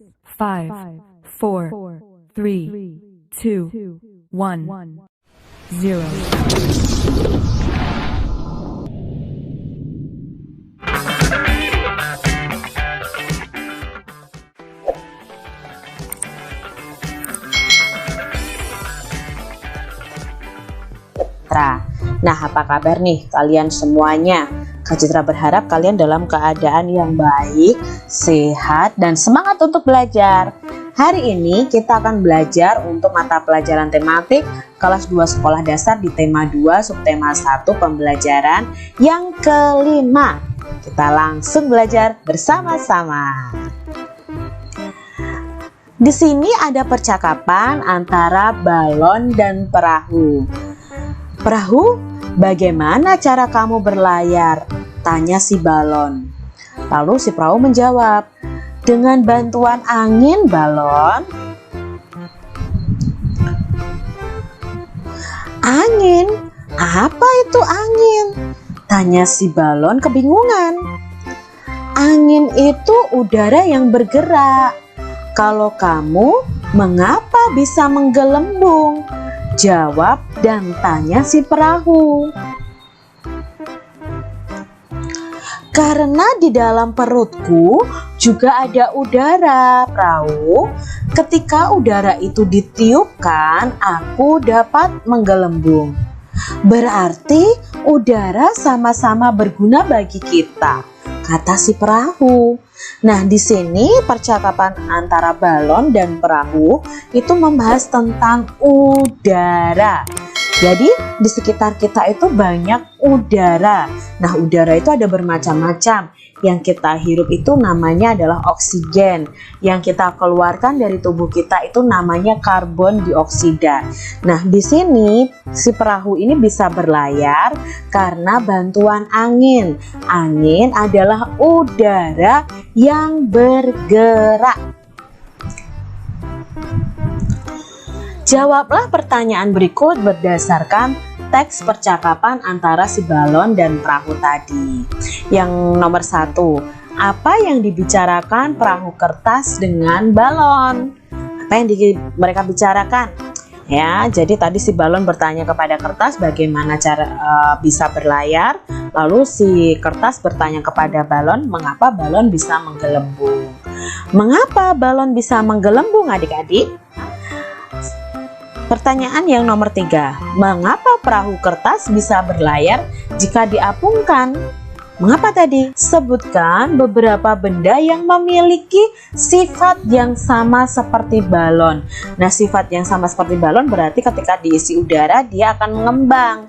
5, 4, 3, 2, 1, 0. Nah, apa kabar nih kalian semuanya? Kak Citra berharap kalian dalam keadaan yang baik, sehat, dan semangat untuk belajar. Hari ini kita akan belajar untuk mata pelajaran tematik kelas 2 sekolah dasar di tema 2 subtema 1 pembelajaran yang kelima. Kita langsung belajar bersama-sama. Di sini ada percakapan antara balon dan perahu. Perahu, bagaimana cara kamu berlayar? Tanya si balon. Lalu si perahu menjawab, dengan bantuan angin, balon. Angin? Apa itu angin? Tanya si balon kebingungan. Angin itu udara yang bergerak. Kalau kamu, mengapa bisa menggelembung? Jawab dan tanya si perahu. Karena di dalam perutku juga ada udara, perahu. Ketika udara itu ditiupkan, aku dapat menggelembung. Berarti udara sama-sama berguna bagi kita, kata si perahu. Nah, di sini percakapan antara balon dan perahu itu membahas tentang udara. Jadi, di sekitar kita itu banyak udara. Nah, udara itu ada bermacam-macam. Yang kita hirup itu namanya adalah oksigen. Yang kita keluarkan dari tubuh kita itu namanya karbon dioksida. Nah, di sini si perahu ini bisa berlayar karena bantuan angin. Angin adalah udara yang bergerak. Jawablah pertanyaan berikut berdasarkan teks percakapan antara si balon dan perahu tadi. Yang nomor 1, apa yang dibicarakan perahu kertas dengan balon? Apa yang mereka bicarakan? Ya, jadi tadi si balon bertanya kepada kertas bagaimana cara bisa berlayar. Lalu si kertas bertanya kepada balon mengapa balon bisa menggelembung. Mengapa balon bisa menggelembung, adik-adik? Pertanyaan yang nomor 3, mengapa perahu kertas bisa berlayar jika diapungkan? Mengapa tadi? Sebutkan beberapa benda yang memiliki sifat yang sama seperti balon. Nah, sifat yang sama seperti balon berarti ketika diisi udara dia akan mengembang.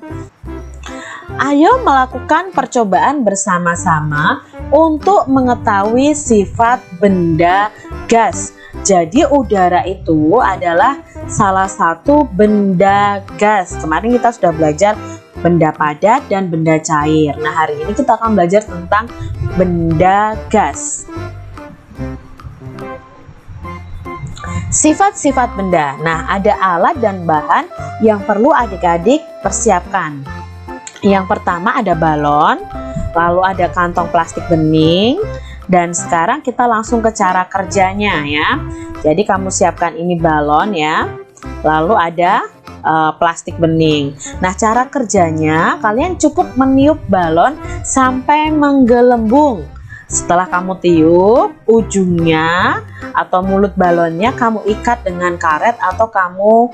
Ayo melakukan percobaan bersama-sama untuk mengetahui sifat benda gas. Jadi udara itu adalah salah satu benda gas. Kemarin kita sudah belajar benda padat dan benda cair. Nah, hari ini kita akan belajar tentang benda gas. Sifat-sifat benda. Nah, ada alat dan bahan yang perlu adik-adik persiapkan. Yang pertama ada balon, lalu ada kantong plastik bening. Dan sekarang kita langsung ke cara kerjanya ya. Jadi kamu siapkan ini balon ya. Lalu ada plastik bening. Nah, cara kerjanya kalian cukup meniup balon sampai menggelembung. Setelah kamu tiup, ujungnya atau mulut balonnya kamu ikat dengan karet atau kamu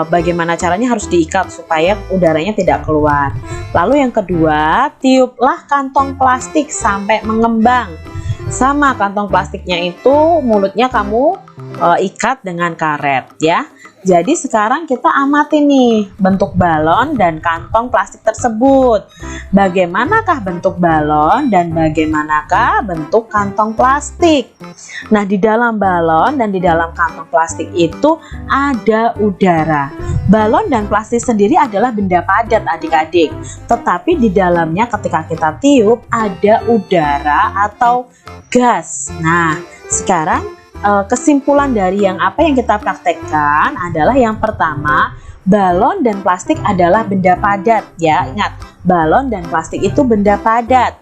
bagaimana caranya harus diikat supaya udaranya tidak keluar. Lalu yang kedua, tiuplah kantong plastik sampai mengembang. Sama, kantong plastiknya itu mulutnya kamu ikat dengan karet ya. Jadi sekarang kita amati nih bentuk balon dan kantong plastik tersebut. Bagaimanakah bentuk balon dan bagaimanakah bentuk kantong plastik? Nah, di dalam balon dan di dalam kantong plastik itu ada udara. Balon dan plastik sendiri adalah benda padat adik-adik. Tetapi di dalamnya ketika kita tiup ada udara atau gas. Nah, sekarang kesimpulan dari apa yang kita praktekkan adalah yang pertama, balon dan plastik adalah benda padat ya. Ingat, balon dan plastik itu benda padat.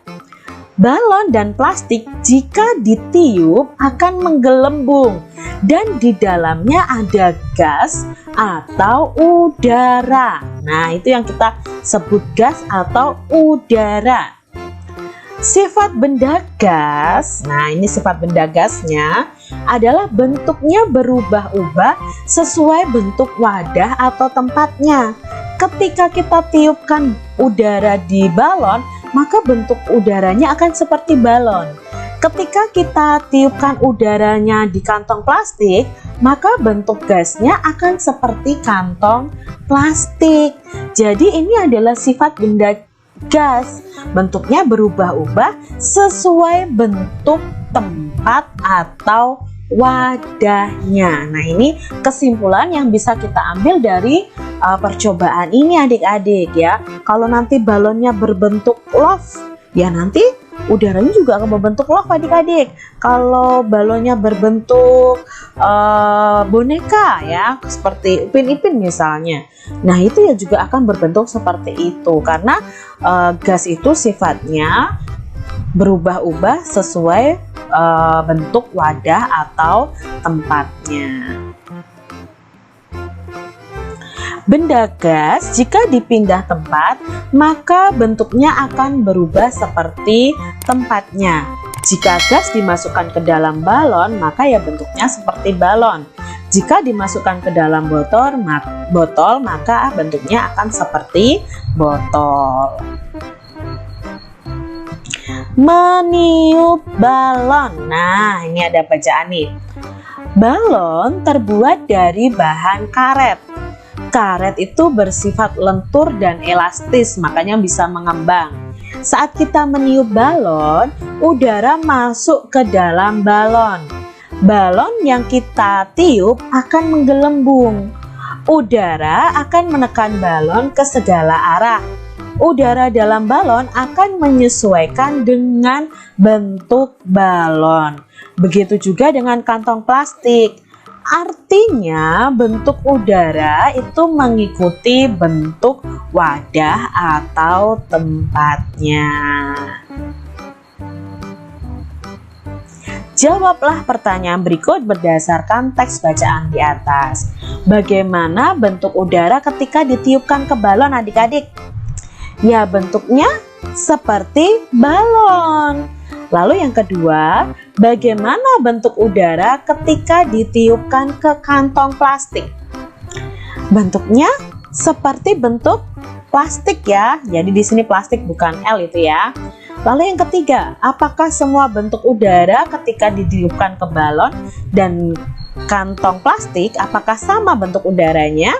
Balon dan plastik jika ditiup akan menggelembung dan di dalamnya ada gas atau udara. Nah, itu yang kita sebut gas atau udara. Sifat benda gas, nah ini sifat benda gasnya adalah bentuknya berubah-ubah sesuai bentuk wadah atau tempatnya. Ketika kita tiupkan udara di balon, maka bentuk udaranya akan seperti balon. Ketika kita tiupkan udaranya di kantong plastik, maka bentuk gasnya akan seperti kantong plastik. Jadi ini adalah sifat benda gas, bentuknya berubah-ubah sesuai bentuk tempat atau wadahnya. Nah, ini kesimpulan yang bisa kita ambil dari percobaan ini adik-adik ya. Kalau nanti balonnya berbentuk love, ya nanti udaranya juga akan berbentuk love adik-adik. Kalau balonnya berbentuk boneka ya, seperti Upin Ipin misalnya, nah itu ya juga akan berbentuk seperti itu, karena gas itu sifatnya berubah-ubah sesuai bentuk wadah atau tempatnya. Benda gas jika dipindah tempat, maka bentuknya akan berubah seperti tempatnya. Jika gas dimasukkan ke dalam balon, maka ya bentuknya seperti balon. Jika dimasukkan ke dalam botol, maka bentuknya akan seperti botol. Meniup balon. Nah, ini ada bacaan nih. Balon terbuat dari bahan karet. Karet itu bersifat lentur dan elastis, makanya bisa mengembang. Saat kita meniup balon, udara masuk ke dalam balon. Balon yang kita tiup akan menggelembung. Udara akan menekan balon ke segala arah. Udara dalam balon akan menyesuaikan dengan bentuk balon. Begitu juga dengan kantong plastik. Artinya bentuk udara itu mengikuti bentuk wadah atau tempatnya. Jawablah pertanyaan berikut berdasarkan teks bacaan di atas. Bagaimana bentuk udara ketika ditiupkan ke balon adik-adik? Ya, bentuknya seperti balon. Lalu yang kedua, bagaimana bentuk udara ketika ditiupkan ke kantong plastik? Bentuknya seperti bentuk plastik ya. Jadi di sini plastik bukan L itu ya. Lalu yang ketiga, apakah semua bentuk udara ketika ditiupkan ke balon dan kantong plastik apakah sama bentuk udaranya?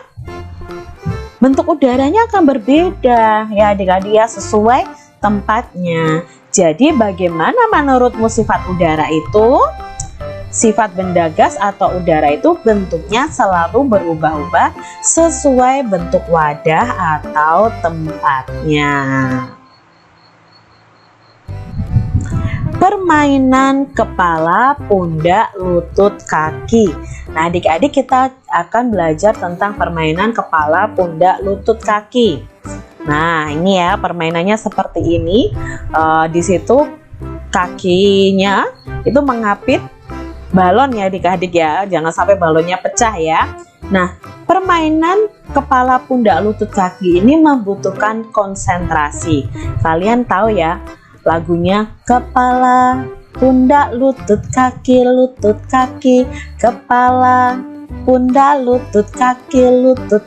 Bentuk udaranya akan berbeda ya adik-adik ya, sesuai tempatnya. Jadi bagaimana menurutmu sifat udara itu? Sifat benda gas atau udara itu bentuknya selalu berubah-ubah sesuai bentuk wadah atau tempatnya. Permainan kepala, pundak, lutut, kaki. Nah, adik-adik kita akan belajar tentang permainan kepala, pundak, lutut, kaki. Nah, ini ya permainannya seperti ini. Di situ kakinya itu mengapit balon ya adik-adik ya. Jangan sampai balonnya pecah ya. Nah, permainan kepala, pundak, lutut, kaki ini membutuhkan konsentrasi. Kalian tahu ya lagunya kepala, pundak, lutut, kaki, kepala, pundak, lutut,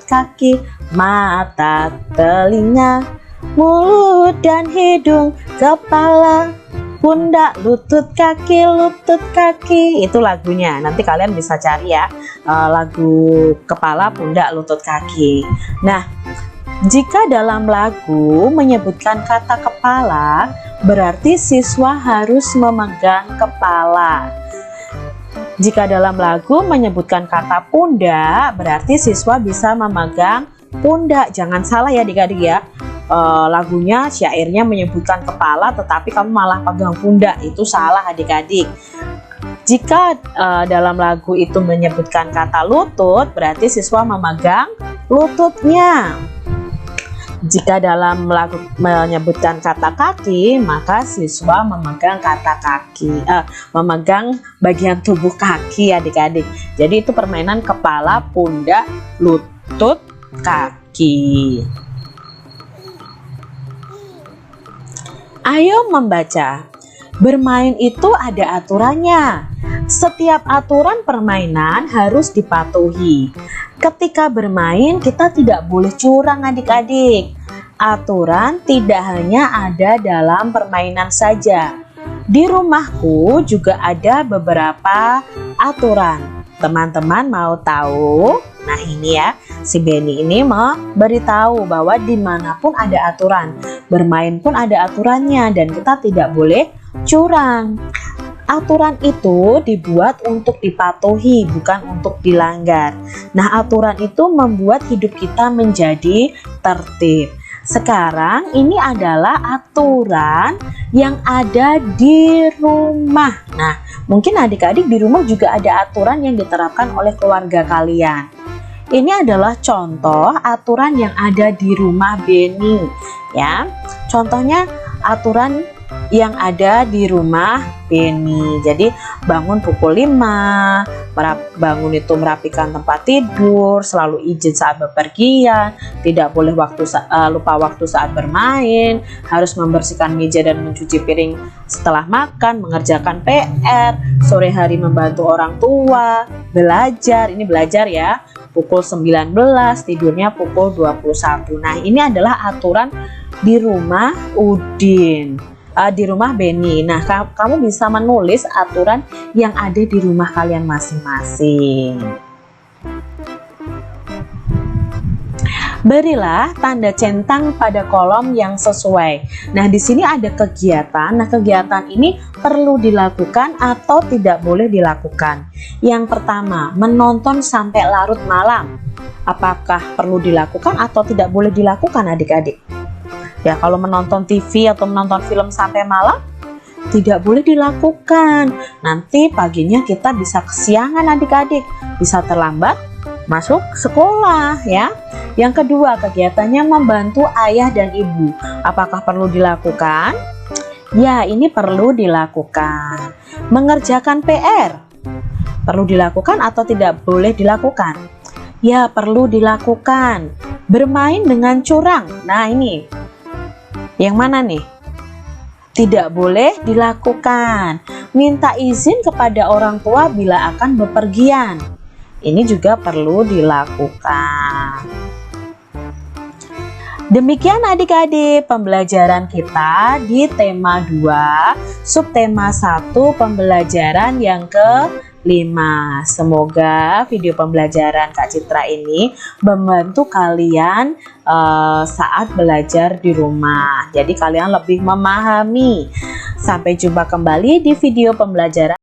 kaki, mata, telinga, mulut dan hidung, kepala, pundak, lutut, kaki. Itu lagunya. Nanti kalian bisa cari ya lagu kepala, pundak, lutut, kaki. Nah, jika dalam lagu menyebutkan kata kepala, berarti siswa harus memegang kepala. Jika dalam lagu menyebutkan kata pundak, berarti siswa bisa memegang pundak. Jangan salah ya adik-adik ya. Lagunya, syairnya menyebutkan kepala tetapi kamu malah pegang pundak, itu salah adik-adik. Jika dalam lagu itu menyebutkan kata lutut, berarti siswa memegang lututnya. Jika dalam menyebutkan kata kaki, maka siswa memegang kata kaki, memegang bagian tubuh kaki adik-adik. Jadi itu permainan kepala, pundak, lutut, kaki. Ayo membaca. Bermain itu ada aturannya. Setiap aturan permainan harus dipatuhi. Ketika bermain kita tidak boleh curang adik-adik. Aturan tidak hanya ada dalam permainan saja. Di rumahku juga ada beberapa aturan. Teman-teman mau tahu? Nah ini ya, si Benny ini memberitahu bahwa dimanapun ada aturan. Bermain pun ada aturannya dan kita tidak boleh curang. Aturan itu dibuat untuk dipatuhi, bukan untuk dilanggar. Nah, aturan itu membuat hidup kita menjadi tertib. Sekarang ini adalah aturan yang ada di rumah. Nah, mungkin adik-adik di rumah juga ada aturan yang diterapkan oleh keluarga kalian. Ini adalah contoh aturan yang ada di rumah Benny, ya. Contohnya aturan yang ada di rumah Benny. Jadi bangun pukul 5, bangun itu merapikan tempat tidur, selalu izin saat bepergian, tidak boleh lupa waktu saat bermain, harus membersihkan meja dan mencuci piring setelah makan, mengerjakan PR, sore hari membantu orang tua, belajar, ini belajar ya, pukul 19, tidurnya pukul 21. Nah, ini adalah aturan di rumah Udin. Di rumah Benny. Nah, kamu bisa menulis aturan yang ada di rumah kalian masing-masing. Berilah tanda centang pada kolom yang sesuai. Nah, di sini ada kegiatan. Nah, kegiatan ini perlu dilakukan atau tidak boleh dilakukan. Yang pertama, menonton sampai larut malam. Apakah perlu dilakukan atau tidak boleh dilakukan adik-adik? Ya, kalau menonton TV atau menonton film sampai malam tidak boleh dilakukan. Nanti paginya kita bisa kesiangan adik-adik, bisa terlambat masuk sekolah ya. Yang kedua, kegiatannya membantu ayah dan ibu. Apakah perlu dilakukan? Ya, ini perlu dilakukan. Mengerjakan PR perlu dilakukan atau tidak boleh dilakukan? Ya, perlu dilakukan. Bermain dengan curang. Nah, ini yang mana nih? Tidak boleh dilakukan. Minta izin kepada orang tua bila akan bepergian. Ini juga perlu dilakukan. Demikian adik-adik pembelajaran kita di tema 2, subtema 1 pembelajaran yang ke-5. Semoga video pembelajaran Kak Citra ini membantu kalian saat belajar di rumah. Jadi kalian lebih memahami. Sampai jumpa kembali di video pembelajaran